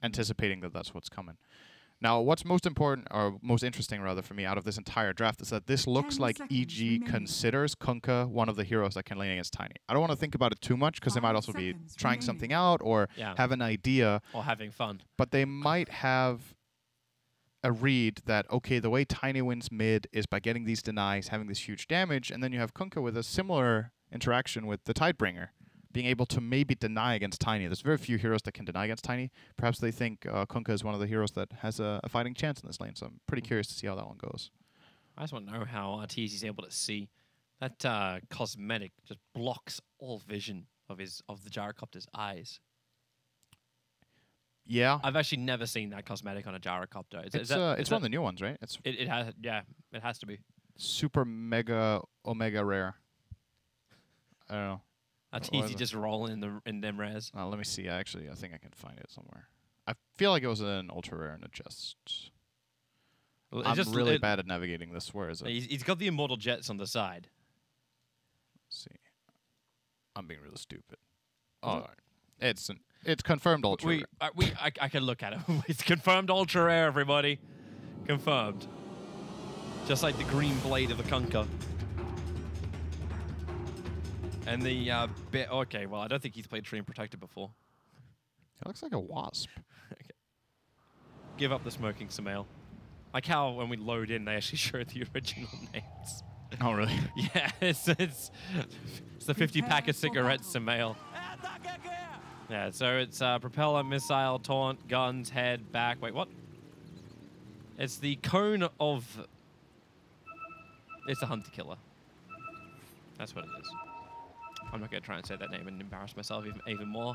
anticipating that that's what's coming. Now, what's most important, or most interesting rather for me out of this entire draft is that this looks like EG considers Kunkka one of the heroes that can lane against Tiny. I don't want to think about it too much because they might also be trying something out or have an idea. Or having fun. But they might have a read that, okay, the way Tiny wins mid is by getting these denies, having this huge damage, and then you have Kunkka with a similar interaction with the Tidebringer, being able to maybe deny against Tiny. There's very few heroes that can deny against Tiny. Perhaps they think Kunkka is one of the heroes that has a fighting chance in this lane, so I'm pretty curious to see how that one goes. I just want to know how Arteezy is able to see. That cosmetic just blocks all vision of the gyrocopter's eyes. Yeah. I've actually never seen that cosmetic on a gyrocopter. It's one of the new ones, right? It has, yeah, it has to be. Super mega omega rare. I don't know. Arteezy just rolling in them rares. Let me see. I think I can find it somewhere. I feel like it was an ultra rare and it just... I'm really bad at navigating this. Where is it? He's got the immortal jets on the side. Let's see. I'm being really stupid. Oh, it's confirmed ultra rare. I can look at it. It's confirmed ultra rare, everybody. Confirmed. Just like the green blade of the Kunkka. And the okay, well, I don't think he's played Treant Protector before. It looks like a wasp. Okay. Give up the smoking, Samael. Like how when we load in, they actually show the original names. Oh, really? Yeah, it's the 50-pack of cigarettes, Samael. Yeah, so it's propeller, missile, taunt, guns, head, back. Wait, what? It's the cone of... It's a hunter killer. That's what it is. I'm not going to try and say that name and embarrass myself even more.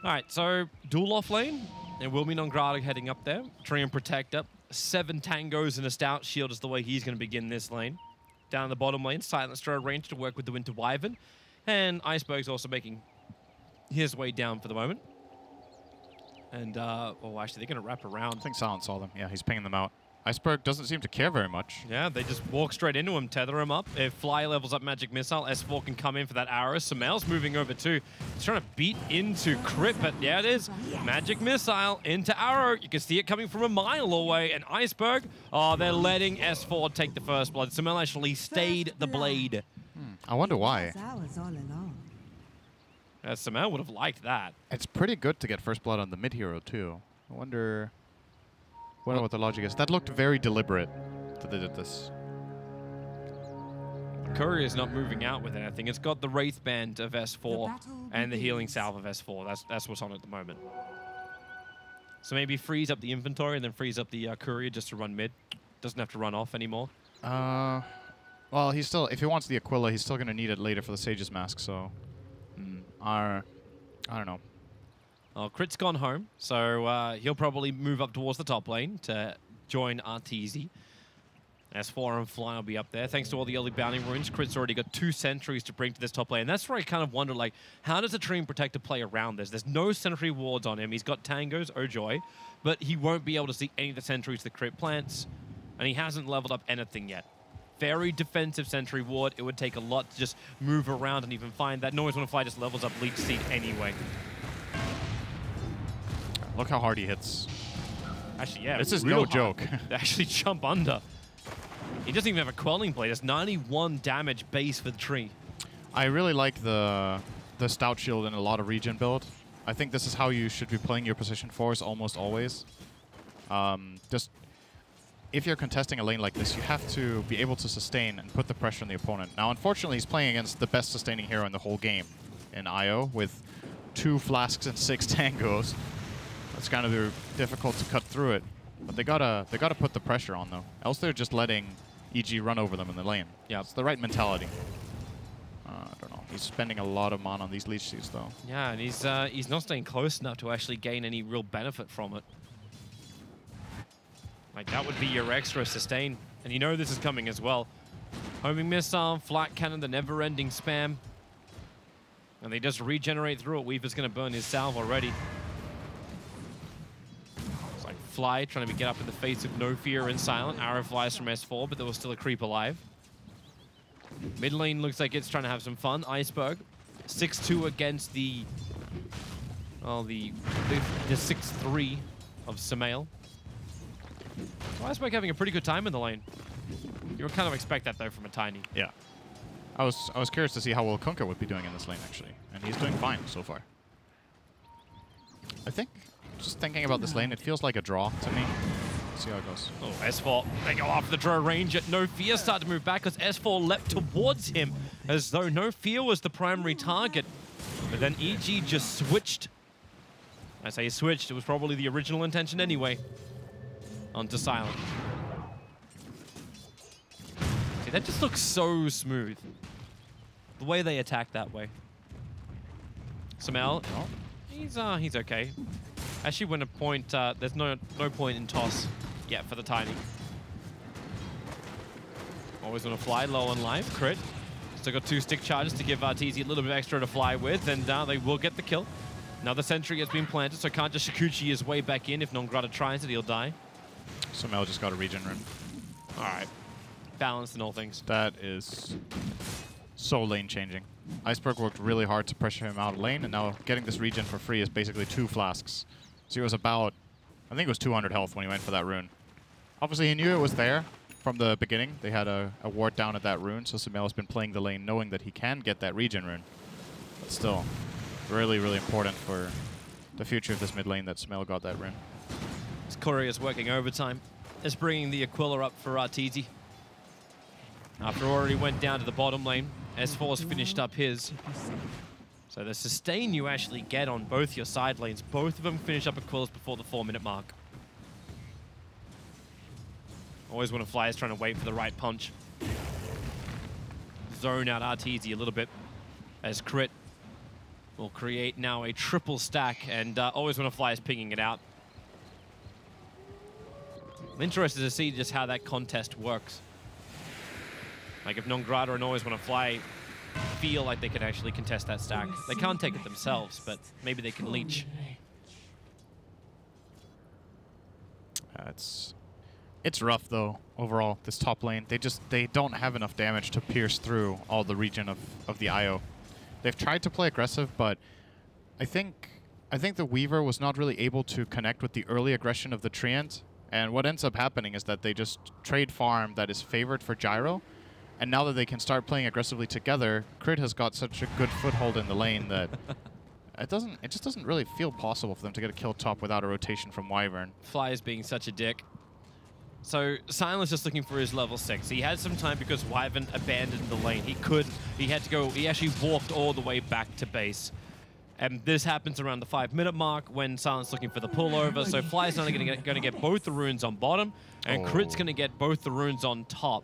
All right, so dual off lane. It will be Nongrado heading up there. Treant Protector. 7 tangos and a stout shield is the way he's going to begin this lane. Down the bottom lane, Silent Throw range to work with the Winter Wyvern. And Iceberg's also making his way down for the moment. And, oh, actually, they're going to wrap around. I think Silent saw them. Yeah, he's pinging them out. Iceberg doesn't seem to care very much. Yeah, they just walk straight into him, tether him up. If Fly levels up Magic Missile, S4 can come in for that arrow. Samael's moving over too. He's trying to beat into Crit, but yeah, it is. Magic Missile into arrow. You can see it coming from a mile away. And Iceberg, oh, they're letting S4 take the first blood. Samael actually stayed the blade. I wonder why. Samael would have liked that. It's pretty good to get first blood on the mid hero too. I wonder what the logic is. That looked very deliberate that they did this. Courier's not moving out with anything. It's got the Wraith Band of S4 and the Healing Salve of S4. That's what's on at the moment. So maybe freeze up the inventory and then freeze up the Courier just to run mid. Doesn't have to run off anymore. Well, he's still, if he wants the Aquila, he's still going to need it later for the Sage's Mask, so... I don't know. Well, Crit's gone home, so he'll probably move up towards the top lane to join Arteezy. S4 and Fly will be up there. Thanks to all the early bounding runes, Crit's already got 2 sentries to bring to this top lane. And that's where I kind of wonder, like, how does a Treant Protector play around this? There's no sentry wards on him. He's got tangos, oh joy, but he won't be able to see any of the sentries the Crit plants, and he hasn't leveled up anything yet. Very defensive sentry ward. It would take a lot to just move around and even find that. Noise when Fly just levels up Leech Seed anyway. Look how hard he hits. Actually, yeah. This is no joke. They actually jump under. He doesn't even have a Quelling Blade. It's 91 damage base for the tree. I really like the Stout Shield in a lot of regen build. I think this is how you should be playing your position fours almost always. Just if you're contesting a lane like this, you have to be able to sustain and put the pressure on the opponent. Now, unfortunately, he's playing against the best sustaining hero in the whole game in IO with 2 flasks and 6 tangos. It's kind of difficult to cut through it, but they gotta put the pressure on though. Else they're just letting EG run over them in the lane. Yeah, it's the right mentality. I don't know. He's spending a lot of mana on these Leech Seeds though. Yeah, and he's not staying close enough to actually gain any real benefit from it. Like that would be your extra sustain, and you know this is coming as well. Homing Missile, Flat Cannon, the never-ending spam, and they just regenerate through it. Weaver's gonna burn his salve already. Fly trying to get up in the face of No Fear and Silent. Arrow flies from S4, but there was still a creep alive. Mid lane looks like it's trying to have some fun. Iceberg, 6-2 against the well, the 6-3 of Samael. So Iceberg having a pretty good time in the lane. You would kind of expect that though from a Tiny. Yeah. I was curious to see how well Kunkka would be doing in this lane actually, and he's doing fine so far. I think, just thinking about this lane, it feels like a draw to me. Let's see how it goes. Oh, S4, they go after the draw range at No Fear, start to move back as S4 leapt towards him as though No Fear was the primary target. But then EG just switched. I say switched, it was probably the original intention anyway. Onto Silent. See, that just looks so smooth. The way they attack that way. Samael, oh, he's okay. Actually, when a point, there's no point in toss yet for the Tiny. Always want to fly low on life, crit. Still got 2 stick charges to give TZ a little bit extra to fly with, and they will get the kill. Another sentry has been planted, so can't just Shikuchi his way back in. If Nongrata tries it, he'll die. Samael just got a regen rune. All right. Balanced in all things. That is so lane changing. Iceberg worked really hard to pressure him out of lane, and now getting this regen for free is basically 2 flasks. So he was about, I think it was 200 health when he went for that rune. Obviously he knew it was there from the beginning. They had a ward down at that rune, so Samael has been playing the lane knowing that he can get that regen rune. But still, really, really important for the future of this mid lane that Samael got that rune. This Courier is working overtime. It's bringing the Aquila up for TZ. After already went down to the bottom lane, S4's finished up his. So the sustain you actually get on both your side lanes, both of them finish up Aquilas before the 4-minute mark. Always want to fly is trying to wait for the right punch. Zone out RTZ a little bit as crit will create now a triple stack, and always want to fly is pinging it out. I'm interested to see just how that contest works. Like if Nongrata and Always Want to Fly feel like they can actually contest that stack. They can't take it themselves, but maybe they can leech. It's rough though, overall, this top lane. They don't have enough damage to pierce through all the region of the IO. They've tried to play aggressive, but I think the Weaver was not really able to connect with the early aggression of the Treant. And what ends up happening is that they just trade farm that is favored for Gyro. And now that they can start playing aggressively together, Crit has got such a good foothold in the lane that it just doesn't really feel possible for them to get a kill top without a rotation from Wyvern. Fly is being such a dick. So Silent's just looking for his level 6. He had some time because Wyvern abandoned the lane. He had to go, he actually walked all the way back to base. And this happens around the 5-minute mark when Silent's looking for the pullover. So Fly's not going to get both the runes on bottom, and Crit's going to get both the runes on top.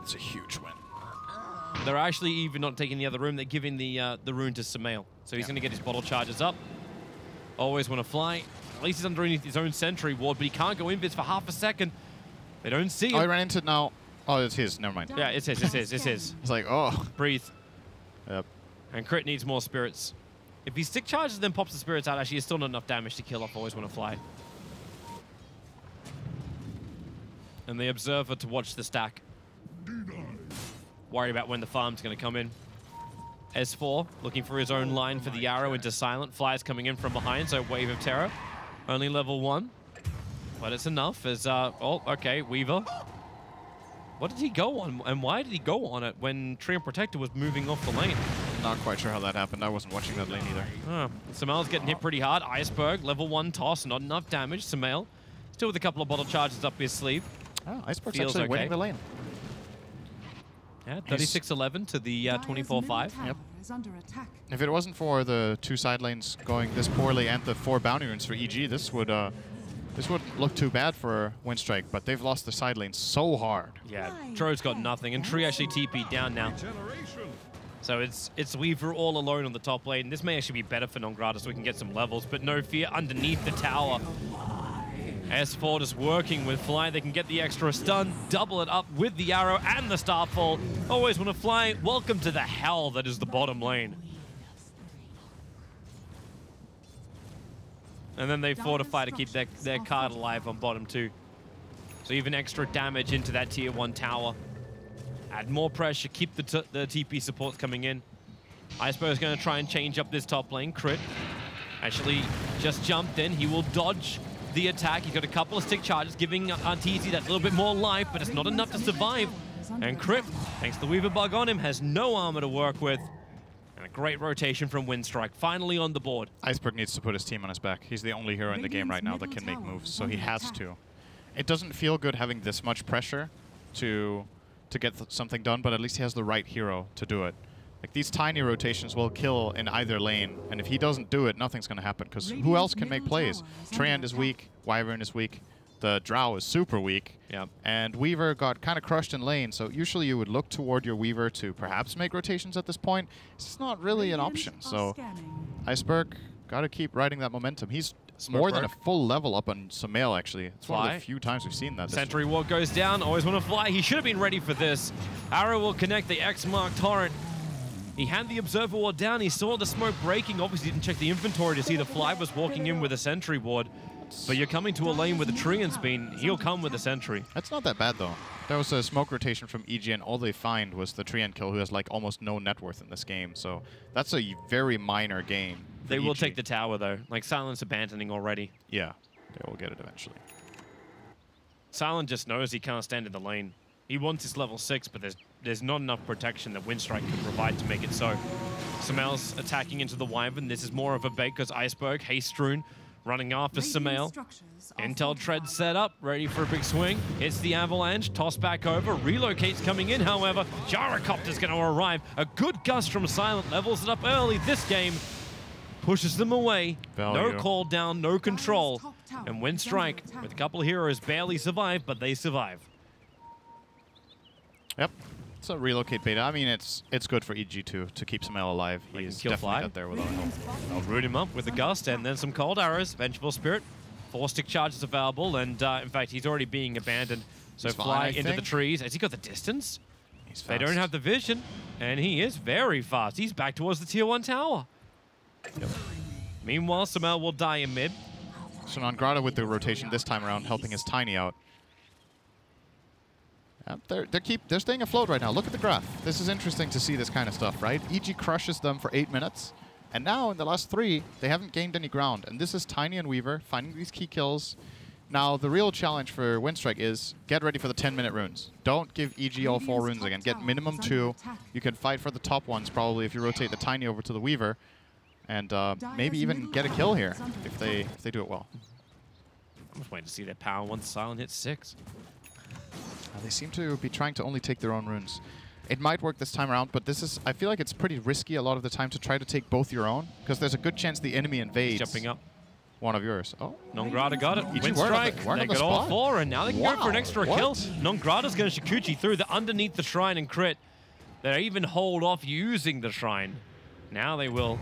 It's a huge win. They're actually even not taking the other rune. They're giving the rune to Samael. So he's going to get his bottle charges up. Always Want to Fly. At least he's underneath his own sentry ward, but he can't go invis for half a second. They don't see him. Oh, he ran into it now. Oh, it's his. Never mind. Yeah, it's his. It's his. It's his. It's like, oh. Breathe. Yep. And Crit needs more spirits. If he stick charges then pops the spirits out, actually, it's still not enough damage to kill off Always Want to Fly. And the Observer to watch the stack. Worry about when the farm's going to come in. S4 looking for his own line for the arrow into Silent. Fly's coming in from behind, so Wave of Terror. Only level 1. But it's enough as, oh, okay, Weaver. What did he go on, and why did he go on it when Tree and Protector was moving off the lane? Not quite sure how that happened. I wasn't watching that lane either. Samael's getting hit pretty hard. Iceberg, level 1 toss, not enough damage. Samael, still with a couple of bottle charges up his sleeve. Oh, Iceberg's actually winning the lane. Yeah, 36-11 to the 24-5. Yep. If it wasn't for the 2 side lanes going this poorly and the 4 bounty runes for EG, this wouldn't look too bad for Winstrike, but they've lost the side lane so hard. Yeah, Tro's got nothing, and Tree actually TP'd down now. So it's Weaver all alone on the top lane. This may actually be better for Nongrata so we can get some levels, but No Fear underneath the tower. S4 just working with Fly. They can get the extra stun, double it up with the arrow and the Starfall. Always Want to Fly. Welcome to the hell that is the bottom lane. And then they fortify to keep their card alive on bottom too. So even extra damage into that tier 1 tower. Add more pressure, keep the TP supports coming in. Iceberg's going to try and change up this top lane. Crit Actually just jumped in. He will dodge the attack. He's got a couple of stick charges, giving Arteezy that little bit more life, but it's not enough to survive. And Crip, thanks to the Weaver bug on him, has no armor to work with. And a great rotation from Winstrike, finally on the board. Iceberg needs to put his team on his back. He's the only hero in the game right now that can make moves, so he has to. It doesn't feel good having this much pressure to get something done, but at least he has the right hero to do it. Like, these tiny rotations will kill in either lane, and if he doesn't do it, nothing's going to happen, because who else can make plays? Treant is weak, Wyvern is weak, the Drow is super weak, and Weaver got kind of crushed in lane, so usually you would look toward your Weaver to perhaps make rotations at this point. It's not really an option, so Iceberg got to keep riding that momentum. He's more than a full level up on Sumail, actually. It's one of the few times we've seen that. Sentry ward goes down, always want to fly. He should have been ready for this. Arrow will connect the X-Mark torrent. He had the Observer Ward down, he saw the smoke breaking, obviously didn't check the inventory to see the Fly was walking in with a Sentry Ward. But you're coming to a lane with a Treant's been, he'll come with a Sentry. That's not that bad though. There was a smoke rotation from EG and all they find was the Treant kill, who has like almost no net worth in this game. So that's a very minor gain. They will take the tower though, like Silent's abandoning already. Yeah, they will get it eventually. Silent just knows he can't stand in the lane. He wants his level 6, but there's not enough protection that Winstrike can provide to make it so. Sumail's attacking into the Wyvern. This is more of a bait because Iceberg, Hastrune, running after Sumail. Intel Tread set up, ready for a big swing. Hits the Avalanche, toss back over, relocates coming in, however. Gyrocopter's going to arrive. A good gust from Silent, levels it up early this game. Pushes them away. No call down, no control. And Winstrike, with a couple of heroes, barely survive, but they survive. Yep. It's a relocate beta. I mean, it's good for EG2 to keep Sumail alive. He's definitely out there without help. I'll root him up with a gust and then some cold arrows. Vengeful Spirit. 4 stick charges available, and in fact, he's already being abandoned. So fly into the trees. Has he got the distance? He's fast. They don't have the vision, and he is very fast. He's back towards the tier 1 tower. Yep. Meanwhile, Sumail will die in mid. So Nongrata with the rotation this time around, helping his Tiny out. They're staying afloat right now. Look at the graph. This is interesting to see this kind of stuff, right? EG crushes them for 8 minutes, and now in the last 3, they haven't gained any ground. And this is Tiny and Weaver finding these key kills. Now, the real challenge for Winstrike is get ready for the 10-minute runes. Don't give EG all 4 runes again. Get minimum 2. You can fight for the top ones probably if you rotate the Tiny over to the Weaver, and maybe even get a kill here if they do it well. I'm just waiting to see their power once Silent hits 6. They seem to be trying to only take their own runes. It might work this time around, but I feel like it's pretty risky a lot of the time to try to take both your own, because there's a good chance the enemy invades. He's jumping up. One of yours. Oh. Nongrata got it. Winstrike, they got all 4, and now they can go for an extra kill. Nongrata's going to Shikuchi through underneath the shrine and crit. They even hold off using the shrine. Now they will.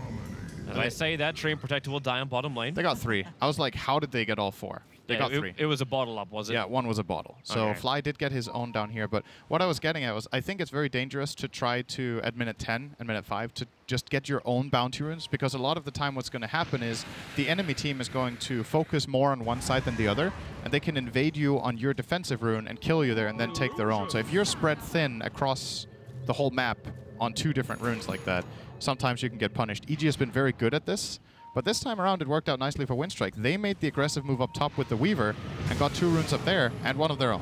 As I say that, Treant Protector will die on bottom lane. They got 3. I was like, how did they get all 4? They got 3. It was a bottle up, was it? Yeah, 1 was a bottle. So okay. Fly did get his own down here, but what I was getting at was I think it's very dangerous to try to, at minute 10 and minute 5, to just get your own bounty runes, because a lot of the time what's going to happen is the enemy team is going to focus more on one side than the other, and they can invade you on your defensive rune and kill you there and then take their own. So if you're spread thin across the whole map on 2 different runes like that, sometimes you can get punished. EG has been very good at this. But this time around, it worked out nicely for Winstrike. They made the aggressive move up top with the Weaver and got 2 runes up there and 1 of their own.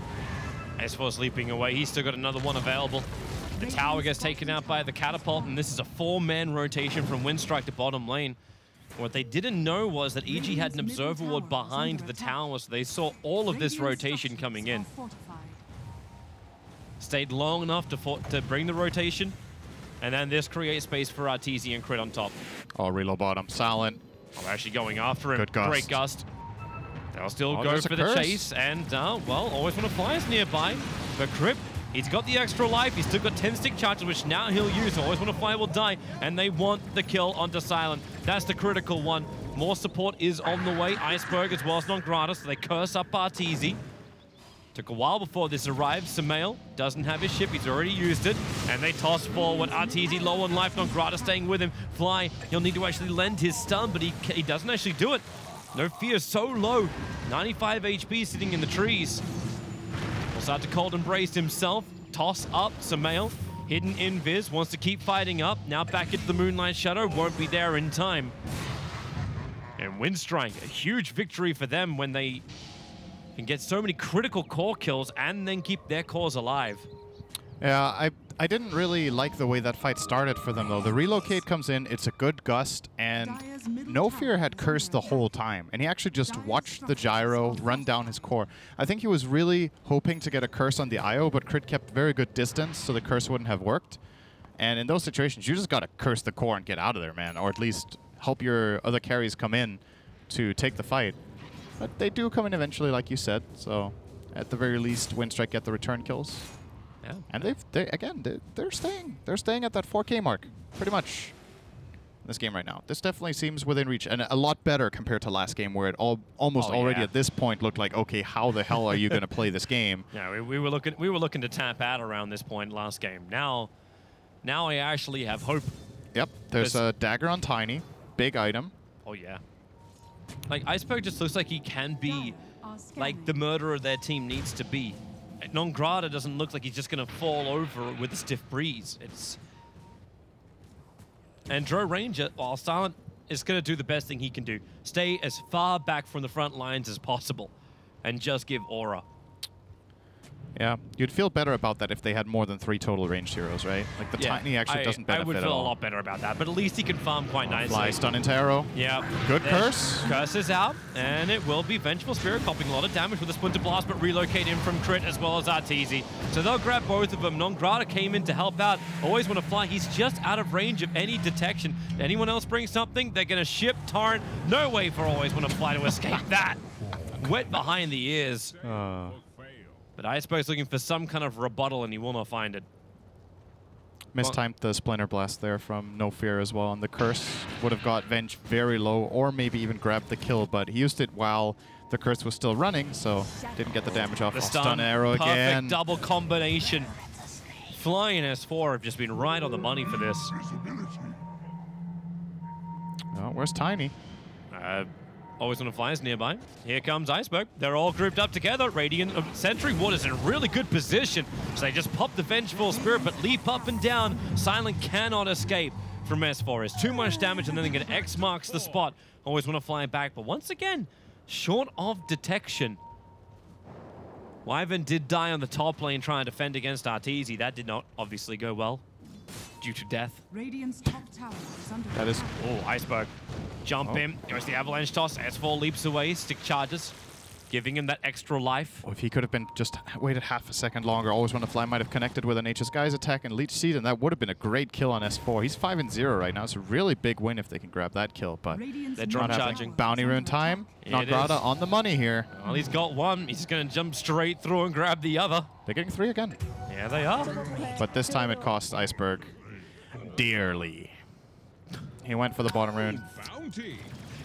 S4's leaping away. He's still got another one available. The tower gets taken out by the catapult, and this is a 4-man rotation from Winstrike to bottom lane. What they didn't know was that EG had an observer ward behind the tower, so they saw all of this rotation coming in. Stayed long enough to bring the rotation, and then this creates space for Arteezy and Crit on top. Oh, reload bottom. Silent. Oh, actually going after him. Good gust. Great gust. They'll still go for the chase, and, well, always want to fly is nearby. But Crip, he's got the extra life. He's still got 10 stick charges, which now he'll use. Always want to fly will die, and they want the kill onto Silent. That's the critical one. More support is on the way. Iceberg as well as Nongrata, so they curse up Arteezy. Took a while before this arrived. Sumail doesn't have his ship. He's already used it. And they toss forward. Arteezy low on life. Nongrata staying with him. Fly, he'll need to actually lend his stun, but he doesn't actually do it. No fear, so low. 95 HP sitting in the trees. Will start to cold embrace himself. Toss up Sumail. Hidden invis. Wants to keep fighting up. Now back into the Moonlight Shadow. Won't be there in time. And Winstrike, a huge victory for them when they can get so many critical core kills and then keep their cores alive. Yeah, I didn't really like the way that fight started for them, though. The relocate comes in, it's a good gust, and No Fear had cursed the whole time. And he actually just watched the gyro run down his core. I think he was really hoping to get a curse on the IO, but Crit kept very good distance, so the curse wouldn't have worked. And in those situations, you just gotta curse the core and get out of there, man. Or at least help your other carries come in to take the fight. But they do come in eventually, like you said, so at the very least, Winstrike get the return kills. Yeah. And they're staying. They're staying at that 4K mark, pretty much, in this game right now. This definitely seems within reach, and a lot better compared to last game, where it almost already at this point looked like, okay, how the hell are you going to play this game? Yeah, we were looking to tap out around this point last game. Now I actually have hope. Yep, there's a dagger on Tiny, big item. Oh yeah. Like Iceberg just looks like he can be like the murderer their team needs to be. Non-Grata doesn't look like he's just going to fall over with a stiff breeze. And Dro Ranger, while Silent, is going to do the best thing he can do. Stay as far back from the front lines as possible and just give aura. Yeah, you'd feel better about that if they had more than 3 total ranged heroes, right? Like the Tiny actually doesn't benefit at all. I would feel a lot better about that, but at least he can farm quite nicely. Fly, stun into arrow. Yeah. Good curse. Curse is out, and it will be Vengeful Spirit copying a lot of damage with a Splinter Blast, but relocate in from Crit as well as Arteezy. So they'll grab both of them. Non-Grata came in to help out. Always Want to Fly. He's just out of range of any detection. Anyone else bring something, they're going to ship Torrent. No way for Always Want to Fly to escape that. Wet behind the ears. But Iceberg's looking for some kind of rebuttal, and he will not find it. Mistimed the Splinter Blast there from No Fear as well, and the curse would have got Venge very low, or maybe even grabbed the kill, but he used it while the curse was still running, so didn't get the damage off. The stun arrow perfect again. Perfect double combination. Flying S4 have just been right on the money for this. Oh, where's Tiny? Always Want to Fly is nearby. Here comes Iceberg. They're all grouped up together. Radiant Sentry Ward is in a really good position. So they just pop the Vengeful Spirit, but leap up and down. Silent cannot escape from S4. It's too much damage, and then they get X marks the spot. Always Want to Fly back, but once again, short of detection. Wyvern did die on the top lane trying to defend against Arteezy. That did not obviously go well due to death. Radiant's top tower is under That is... Oh, Iceberg. Jump in, goes the avalanche toss, S4 leaps away, stick charges, giving him that extra life. Oh, if he could have been just waited half a second longer, Always Want to Fly might have connected with an HS Guy's attack and Leech Seed, and that would have been a great kill on S4. He's 5-0 right now. It's a really big win if they can grab that kill, but they're drop charging. Bounty Rune time. Non-Grata on the money here. Well, he's got one. He's going to jump straight through and grab the other. They're getting 3 again. Yeah, they are. But this time it cost Iceberg dearly. He went for the bottom rune.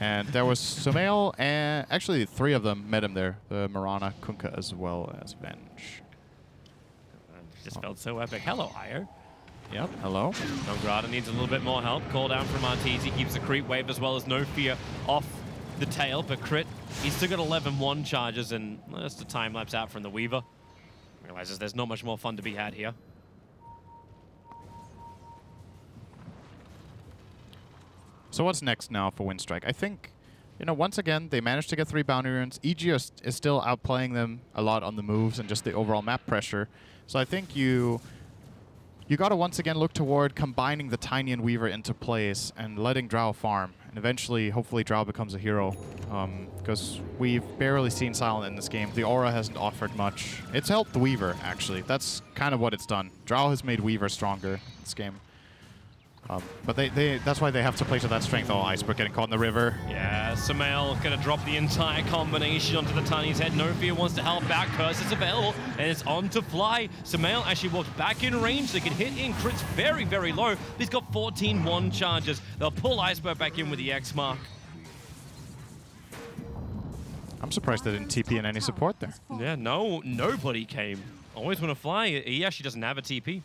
And there was Sumail, and actually 3 of them met him there. The Mirana, Kunkka, as well as Venge. Just felt so epic. Hello, Ire. Yep, hello. Non-Grata needs a little bit more help. Call down from Arteezy, keeps the creep wave as well as No Fear off the tail, but Crit, he's still got 11-1 charges, and just a time lapse out from the Weaver. Realizes there's not much more fun to be had here. So what's next now for Winstrike? I think, you know, once again, they managed to get 3 bounty runes. EG is still outplaying them a lot on the moves and just the overall map pressure. So I think you got to once again look toward combining the Tiny and Weaver into place and letting Drow farm. And eventually, hopefully, Drow becomes a hero. Because we've barely seen Silent in this game. The aura hasn't offered much. It's helped the Weaver, actually. That's kind of what it's done. Drow has made Weaver stronger in this game. But that's why they have to play to that strength. Oh, Iceberg getting caught in the river. Yeah, Sumail gonna drop the entire combination onto the Tiny's head. No Fear wants to help out. Curse is available, and it's on to Fly. Sumail actually walked back in range. They can hit in crits very, very low. He's got 14-1 charges. They'll pull Iceberg back in with the X mark. I'm surprised they didn't TP in any support there. Yeah, nobody came. Always Want to Fly. He actually doesn't have a TP.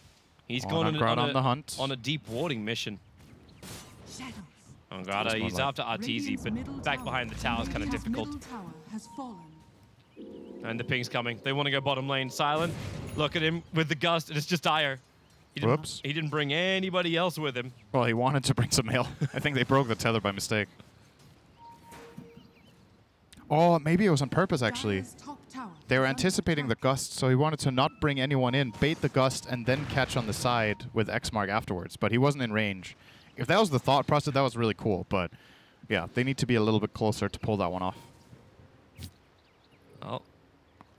He's gone on a deep warding mission. Non-Grata, he's after Arteezy, but back behind the tower is kind of difficult. And the ping's coming. They want to go bottom lane. Silent, look at him with the gust, and it's just Ire. Whoops. He didn't bring anybody else with him. Well, he wanted to bring some mail. I think they broke the tether by mistake. Oh, maybe it was on purpose, actually. Dire's top tower They were is under anticipating the attack. gust, so he wanted to not bring anyone in, bait the gust, and then catch on the side with X mark afterwards. But he wasn't in range. If that was the thought process, that was really cool. But yeah, they need to be a little bit closer to pull that one off. Oh,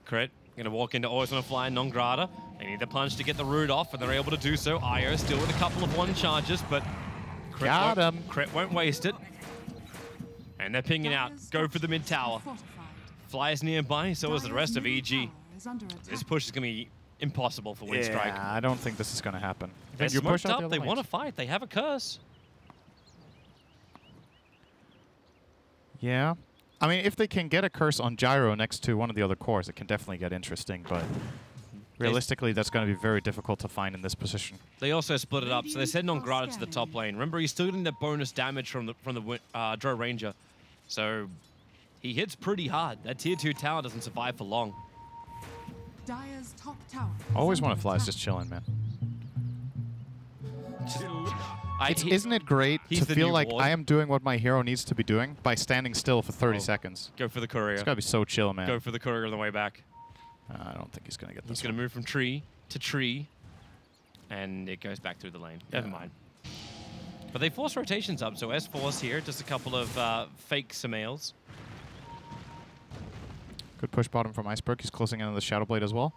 crit. Gonna walk into always on a fly, non-grata. They need the punch to get the root off, and they're able to do so. Io still with a couple of one charges, but Crit won't waste it. And they're pinging out. Go for the mid tower. Flies nearby, so is the rest of EG. This push is gonna be impossible for Winstrike. Yeah, I don't think this is gonna happen. They're You push smoked out the up. They other want to lanes. fight. They have a curse. Yeah. I mean, if they can get a curse on Gyro next to one of the other cores, it can definitely get interesting, but realistically, that's going to be very difficult to find in this position. They also split it up, so they're sending on Grata to the top lane. Remember, he's still getting the bonus damage from the Drow Ranger, so he hits pretty hard. That tier 2 tower doesn't survive for long. Dire's top tower Always want to fly, is just chilling, man. Isn't it great he's to the feel new like ward. I am doing what my hero needs to be doing by standing still for 30 Oh. seconds? Go for the courier. It's got to be so chill, man. Go for the courier on the way back. I don't think he's going to get He's this going to one. move from tree to tree, and it goes back through the lane. Never mind. But they force rotations up, so S4's here, just a couple of fake Samaels. Good push bottom from Iceberg. He's closing in on the Shadow Blade as well.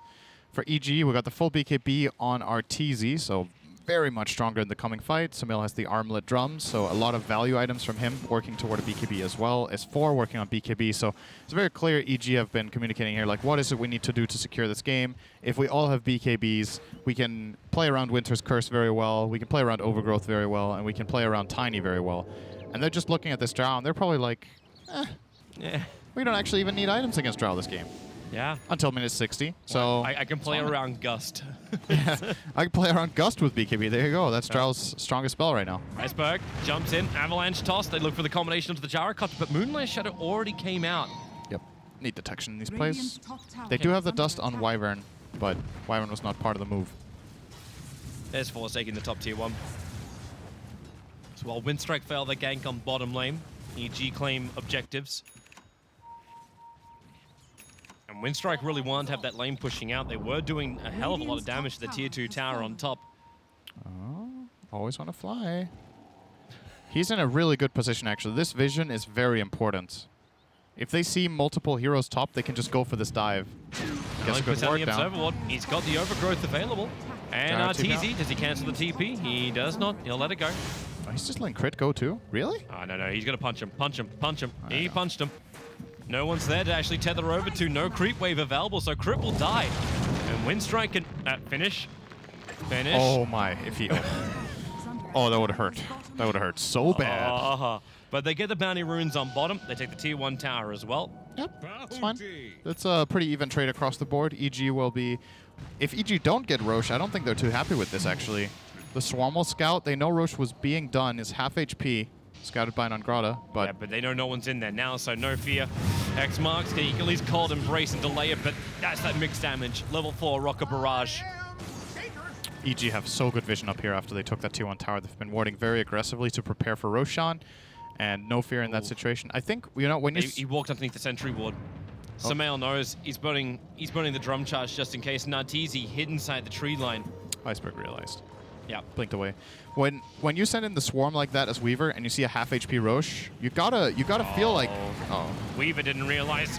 For EG, we got the full BKB on our TZ, so very much stronger in the coming fight. Samael has the armlet drums, so a lot of value items from him working toward a BKB as well. S4 working on BKB, so it's very clear EG have been communicating here, like, what is it we need to do to secure this game? If we all have BKBs, we can play around Winter's Curse very well, we can play around Overgrowth very well, and we can play around Tiny very well. And they're just looking at this Drow, and they're probably like, Yeah. we don't actually even need items against Drow this game. Yeah. Until minute 60, so... I can play around Gust. Yeah, I can play around Gust with BKB. There you go. That's Drow's strongest spell right now. Iceberg jumps in, avalanche toss. They look for the combination of the Gyro Cut, but Moonlight Shadow already came out. Yep. Need detection in these Radiant's plays. top tower They do have the is under dust on attack. Wyvern, but Wyvern was not part of the move. There's Force taking the top tier 1. So while Winstrike failed their gank on bottom lane, EG claim objectives. And Winstrike really wanted to have that lane pushing out. They were doing a hell of a lot of damage to the tier 2 tower on top. Oh, always want to fly. He's in a really good position, actually. This vision is very important. If they see multiple heroes top, they can just go for this dive. Gets a good ward down. Observer ward. He's got the overgrowth available. And TZ, does he cancel the TP? He does not. He'll let it go. Oh, he's just letting Crit go too? Really? Oh, no. He's going to punch him. Punch him. Punch him. He punched him. No one's there to actually tether over to. No creep wave available, so Crit will die. And Winstrike can finish. Finish. Oh my, if he... Oh, that would have hurt. That would have hurt so bad. But they get the bounty runes on bottom. They take the tier 1 tower as well. Yep, that's fine. It's a pretty even trade across the board. EG will be... If EG don't get Roche, I don't think they're too happy with this, actually. The Swarm will scout. They know Roche was being done. Is half HP. Scouted by Nangrata, but... Yeah, but they know no one's in there now, so no fear. X marks, he can at least cold embrace and delay it, but that's that mixed damage. Level 4 Rocker Barrage. EG have so good vision up here after they took that tier 1 tower. They've been warding very aggressively to prepare for Roshan, and no fear in that situation. I think, you know, when you... He walked underneath the sentry ward. Samael knows he's burning the drum charge just in case. Nartizi hid inside the tree line. Iceberg realized. Yeah. Blinked away. When you send in the swarm like that as Weaver and you see a half HP Roche, you gotta feel like... Oh. Weaver didn't realize.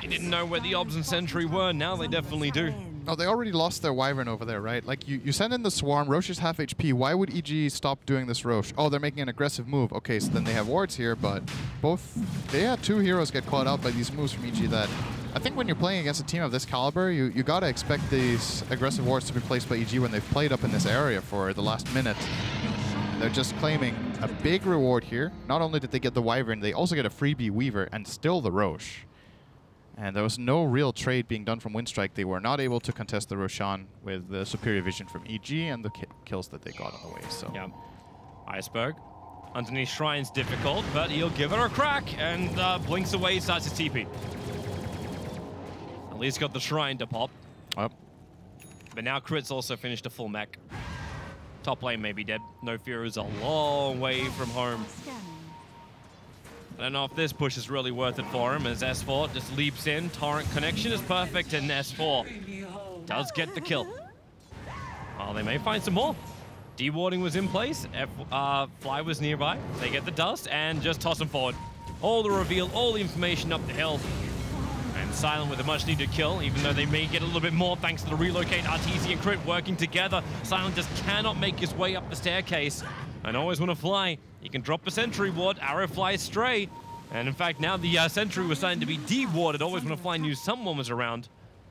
He didn't know where the Obs and Sentry were. Now they definitely do. No, they already lost their Wyvern over there, right? Like, you send in the Swarm, Roche is half HP. Why would EG stop doing this Roche? Oh, they're making an aggressive move. Okay, so then they have wards here, but they had 2 heroes get caught out by these moves from EG that... I think when you're playing against a team of this caliber, you gotta expect these aggressive wards to be placed by EG when they've played up in this area for the last minute. They're just claiming a big reward here. Not only did they get the Wyvern, they also get a freebie Weaver and still the Roche. And there was no real trade being done from Winstrike. They were not able to contest the Roshan with the superior vision from EG and the kills that they got on the way. So Yeah. Iceberg. Underneath Shrine's difficult, but he'll give it a crack and blinks away, starts his TP. At least got the Shrine to pop. Up. But now Crit's also finished a full mech. Top lane may be dead. No Fear is a long way from home. Scanning. I don't know if this push is really worth it for him as S4 just leaps in. Torrent connection is perfect, and S4 does get the kill. Well, they may find some more. Dewarding was in place. Fly was nearby. They get the dust and just toss him forward. All the reveal, all the information up the hill. And Silent with a much-needed kill, even though they may get a little bit more thanks to the relocate. Arteezy and Crit working together. Silent just cannot make his way up the staircase. And always want to fly. He can drop a sentry ward. Arrow flies stray. And in fact, now the sentry was starting to be dewarded. Always want to fly knew someone was around.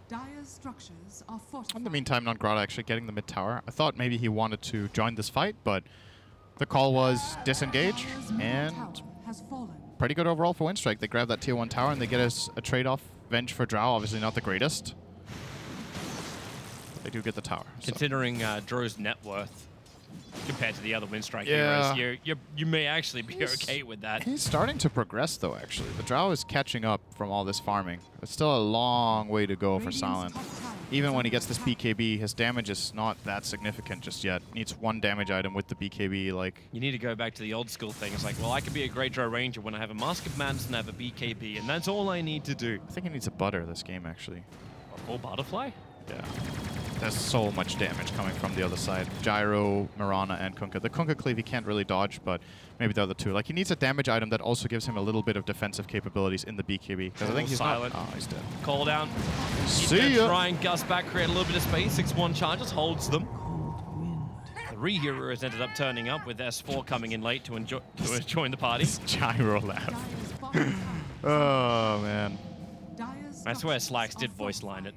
Dire's structures are fortified. In the meantime, Nongrata actually getting the mid tower. I thought maybe he wanted to join this fight, but the call was disengage, and pretty good overall for Winstrike. They grab that tier 1 tower, and they get us a trade-off. Venge for Drow, obviously not the greatest. But they do get the tower. Considering Drow's net worth compared to the other Winstrike Yeah. heroes, you may actually be okay with that. He's starting to progress, though, actually. The Drow is catching up from all this farming. It's still a long way to go for Silent. Even when he gets this BKB, his damage is not that significant just yet. Needs 1 damage item with the BKB, like... You need to go back to the old school thing. It's like, well, I can be a great Drow Ranger when I have a Mask of Madness and I have a BKB, and that's all I need to do. I think he needs a butter this game, actually. A full butterfly? Yeah. There's so much damage coming from the other side. Gyro, Mirana, and Kunkka. The Kunkka cleave he can't really dodge, but maybe the other two. Like, he needs a damage item that also gives him a little bit of defensive capabilities in the BKB. Because I think he's Silent. not... Oh, he's dead. Call down. He's See gonna ya. try and gust back, create a little bit of space. 6-1 charges, holds them. 3 heroes ended up turning up with S4 coming in late to join the party. Gyro laugh. Oh, man. I swear Slacks did voice line it.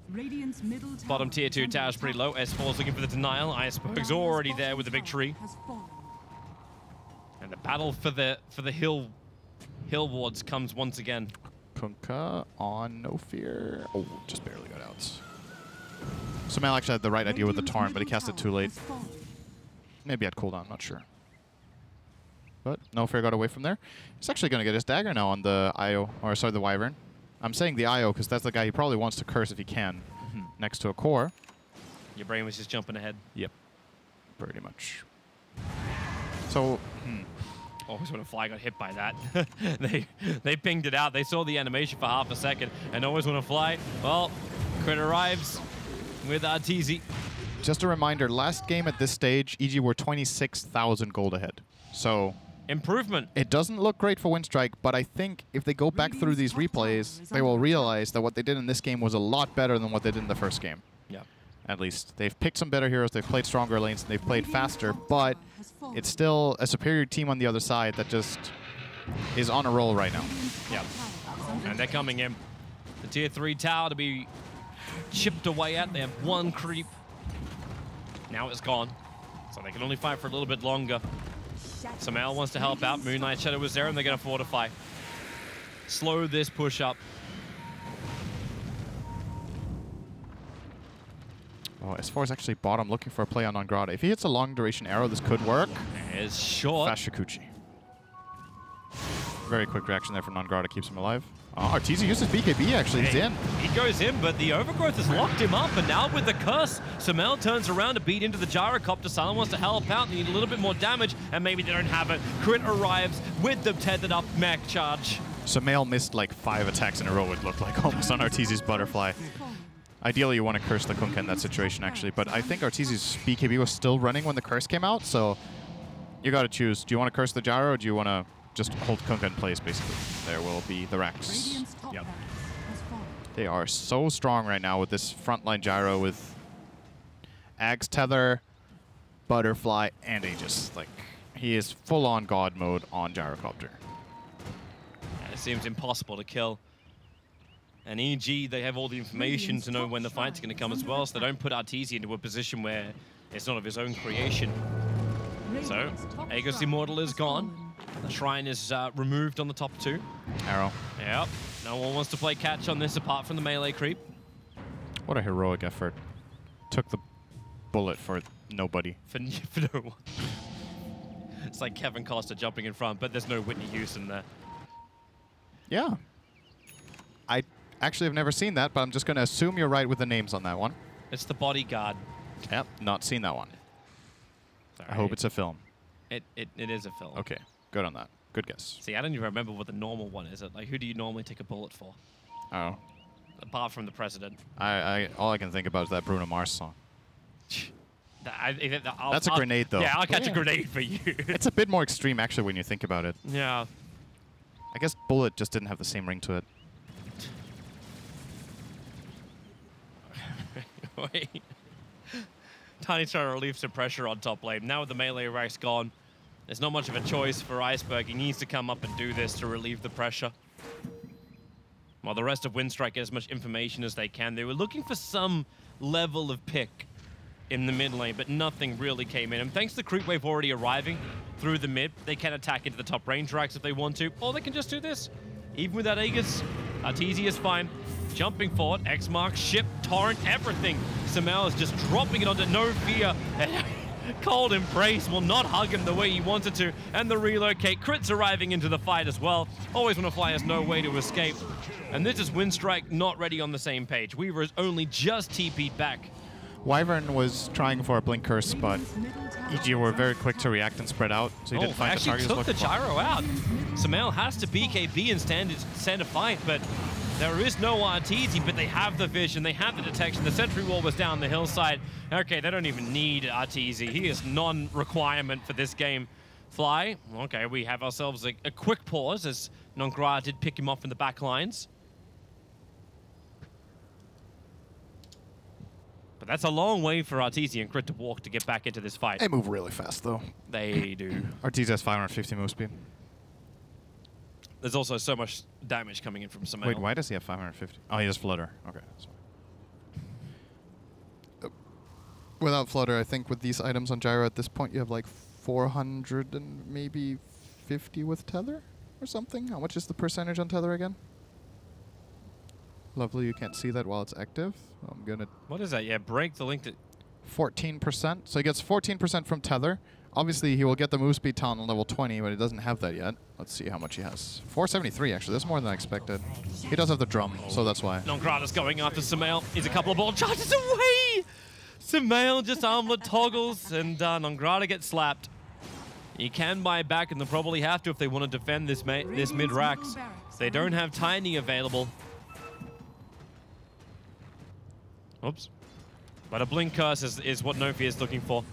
Radiant's middle tower Bottom tier 2 tower is pretty low. S4's looking for the denial. Iceberg's already there with the victory. And the battle for the hill wards comes once again. Kunkka on No Fear. Oh, just barely got out. Sumail actually had the right idea with the Torrent, but he cast it too late. Maybe at cooldown, not sure. But No Fear got away from there. He's actually going to get his dagger now on the IO, or sorry, the Wyvern. I'm saying the IO because that's the guy he probably wants to curse if he can, next to a core. Your brain was just jumping ahead. Yep, pretty much. So, Always when a fly got hit by that. they pinged it out. They saw the animation for half a second, and always when a fly, well, Crit arrives with Arteezy. Just a reminder, last game at this stage, EG were 26,000 gold ahead. So... improvement. It doesn't look great for Winstrike, but I think if they go back through these replays, they will realize that what they did in this game was a lot better than what they did in the first game. Yeah. At least. They've picked some better heroes, they've played stronger lanes, and they've played faster, but it's still a superior team on the other side that just is on a roll right now. Yeah. And they're coming in. The tier 3 tower to be chipped away at. They have 1 creep. Now it's gone. So they can only fight for a little bit longer. Sumail wants to help out. Moonlight Shadow was there, and they're going to fortify. Slow this push up. Oh, S4 is actually bottom, looking for a play on Nongrata. If he hits a long duration arrow, this could work. It's short. Fast Shikuchi. Very quick reaction there from Nongrata, keeps him alive. Oh, Arteezy uses BKB actually, he's in. He goes in, but the overgrowth has locked him up, and now with the curse, Sumail turns around to beat into the gyrocopter. Silent wants to help out, they need a little bit more damage, and maybe they don't have it. Crit arrives with the tethered up mech charge. Sumail missed like 5 attacks in a row, it looked like, almost on Arteezy's butterfly. Ideally, you want to curse the Kunkka in that situation, actually, but I think Arteezy's BKB was still running when the curse came out, so you got to choose. Do you want to curse the gyro, or do you want to just hold Kunkka in place, basically? There will be the Rex. Yep. They are so strong right now with this frontline gyro with Ag's Tether, Butterfly, and Aegis. Like, he is full-on God mode on gyrocopter. Yeah, it seems impossible to kill. And EG, they have all the information to know when the fight's going to come as well, so they don't put Arteezy into a position where it's not of his own creation. So, Aegis Immortal is gone. The shrine is removed on the top 2. Arrow. Yep. No one wants to play catch on this apart from the melee creep. What a heroic effort. Took the bullet for nobody. For no one. It's like Kevin Costa jumping in front, but there's no Whitney Houston there. Yeah. I actually have never seen that, but I'm just going to assume you're right with the names on that one. It's the bodyguard. Yep, not seen that one. Sorry. I hope it's a film. It is a film. Okay, good on that. Good guess. See, I don't even remember what the normal one is. Like, who do you normally take a bullet for? Oh. Apart from the president. All I can think about is that Bruno Mars song. That's a grenade, though. Yeah, I'll catch a grenade for you. It's a bit more extreme, actually, when you think about it. Yeah. I guess bullet just didn't have the same ring to it. Wait. Tiny's trying to relieve some pressure on top lane. Now with the melee rack's gone, there's not much of a choice for Iceberg. He needs to come up and do this to relieve the pressure. While the rest of Winstrike get as much information as they can. They were looking for some level of pick in the mid lane, but nothing really came in. And thanks to the creep wave already arriving through the mid, they can attack into the top range racks if they want to, or they can just do this. Even without Aegis, Arteezy is fine. Jumping forward, X marks, ship, torrent, everything. Samel is just dropping it onto No Fear. Cold Embrace will not hug him the way he wanted to. And the relocate. Crit's arriving into the fight as well. Always want to fly has no way to escape. And this is Winstrike not ready on the same page. Weaver is only just TP'd back. Wyvern was trying for a Blink Curse, but EG were very quick to react and spread out, so he didn't find the target he was looking for. Actually took the gyro out. Samel has to BKB and stand a fight, but there is no Arteezy, but they have the vision, they have the detection. The sentry wall was down the hillside. Okay, they don't even need Arteezy. He is non-requirement for this game. Fly, okay, we have ourselves a quick pause as Nongra did pick him off in the back lines. But that's a long way for Arteezy and Crit to walk to get back into this fight. They move really fast, though. They do. Arteezy has 550 move speed. There's also so much damage coming in from Samel. Wait, why does he have 550? Oh, he has Flutter. Okay. Sorry. Without Flutter, I think with these items on Gyro at this point, you have like 400 and maybe 50 with Tether or something. How much is the percentage on Tether again? Lovely, you can't see that while it's active. I'm gonna... What is that? Yeah, break the link to... 14%. So he gets 14% from Tether. Obviously, he will get the move speed talent on level 20, but he doesn't have that yet. Let's see how much he has. 473, actually. That's more than I expected. He does have the drum, so that's why. Nongrada's going after Samel. He's a couple of ball charges away! Samel just armlet toggles, and Nongrada gets slapped. He can buy back, and they'll probably have to if they want to defend this mid-racks. They don't have Tiny available. Oops. But a Blink Curse is what No Fear is looking for.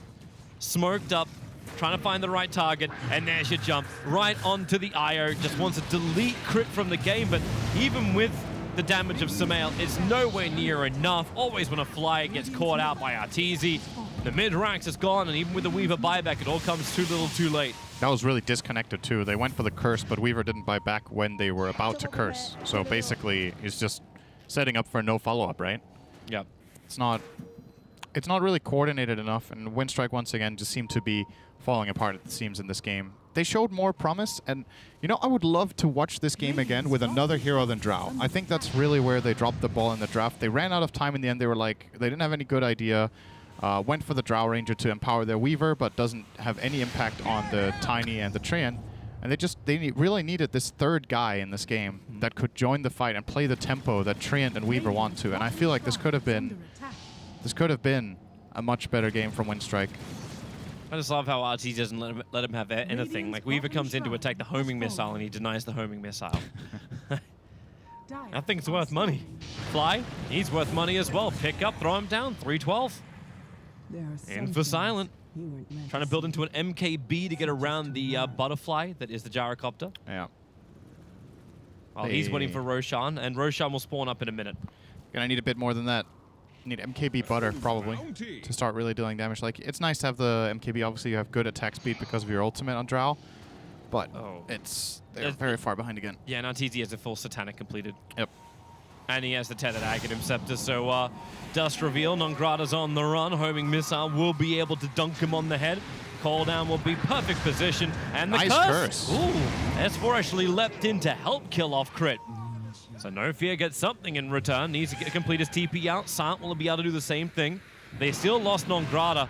Smoked up, trying to find the right target, and there's your jump. Right onto the IO, just wants to delete Crit from the game, but even with the damage of Samel, it's nowhere near enough. Always when a Fly gets caught out by Arteezy. The mid-ranks is gone, and even with the Weaver buyback, it all comes too little too late. That was really disconnected, too. They went for the curse, but Weaver didn't buy back when they were about to curse. So basically, he's just setting up for no follow-up, right? Yep. It's not really coordinated enough, and Winstrike once again just seemed to be falling apart at the seams in this game. They showed more promise, and you know, I would love to watch this game again with another hero than Drow. I think that's really where they dropped the ball in the draft. They ran out of time in the end. They were like, they didn't have any good idea. Went for the Drow Ranger to empower their Weaver, but doesn't have any impact on the Tiny and the Treant. And they really needed this third guy in this game that could join the fight and play the tempo that Treant and Weaver want to. And I feel like this could have been a much better game from Winstrike. I just love how Arteezy doesn't let him have anything. Like, Weaver comes in to attack the homing missile, and he denies the homing missile. I think it's worth money. Fly, he's worth money as well. Pick up, throw him down, 312. In for Silent. Trying to build into an MKB to get around the butterfly that is the gyrocopter. Yeah. Well, he's waiting for Roshan, and Roshan will spawn up in a minute. Gonna need a bit more than that. Need MKB butter, probably, to start really dealing damage. Like, it's nice to have the MKB. Obviously, you have good attack speed because of your ultimate on Drow, but they're very far behind again. Yeah, and Arteezy has a full Satanic completed. Yep. And he has the tethered Aghanim Scepter, so Dust Reveal, Nongrada's on the run. Homing Missile will be able to dunk him on the head. Call down will be perfect position. And the curse. Ooh, S4 actually leapt in to help kill off Crit. So No Fear gets something in return. Needs to complete his TP out. Silent will be able to do the same thing. They still lost Nongrada.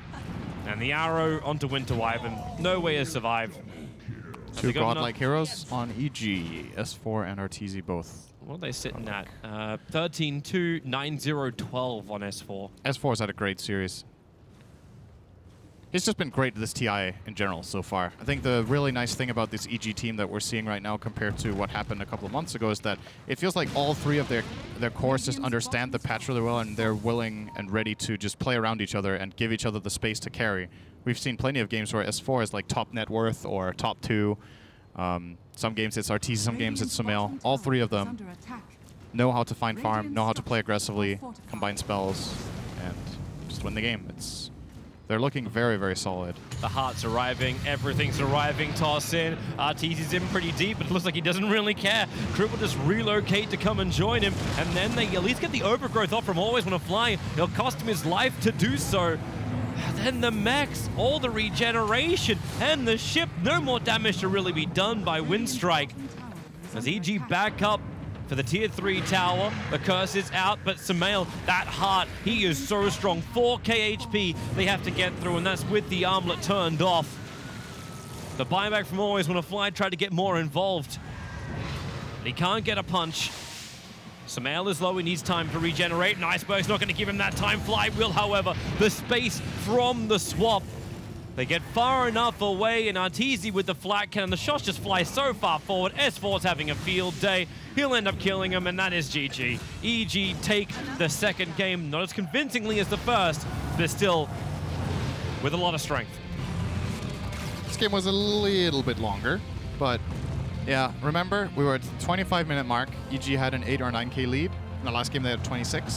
And the arrow onto Winter Wyvern. No way to survive. Two godlike heroes on EG. S4 and Arteezy both. What are they sitting at? 13-2, 9-0-12 on S4. S4's had a great series. He's just been great at this TI in general so far. I think the really nice thing about this EG team that we're seeing right now compared to what happened a couple of months ago is that it feels like all three of their cores just understand the patch really well, and they're willing and ready to just play around each other and give each other the space to carry. We've seen plenty of games where S4 is like top net worth or top 2. Some games it's RT, some games it's Sumail. All three of them know how to find farm, know how to play aggressively, combine spells, and just win the game. They're looking very, very solid. The heart's arriving, everything's arriving, toss in. RTZ's in pretty deep, but it looks like he doesn't really care. Crew will just relocate to come and join him, and then they at least get the overgrowth off from Always Wanna Fly. It'll cost him his life to do so. And then the mechs, all the regeneration, and the ship. No more damage to really be done by Winstrike. As EG back up for the tier 3 tower, the curse is out, but Sumail, that heart, he is so strong. 4k HP they have to get through, and that's with the armlet turned off. The buyback from Always Wanna Fly tried to get more involved. But he can't get a punch. Sumail is low, he needs time to regenerate, and Iceberg's not going to give him that time. Fly will, however, the space from the swap. They get far enough away, and Arteezy with the flat cannon. The shots just fly so far forward. S4's having a field day. He'll end up killing him, and that is GG. EG take the second game, not as convincingly as the first, but still with a lot of strength. This game was a little bit longer, but yeah, remember, we were at the 25-minute mark. EG had an 8 or 9k lead. In the last game, they had 26.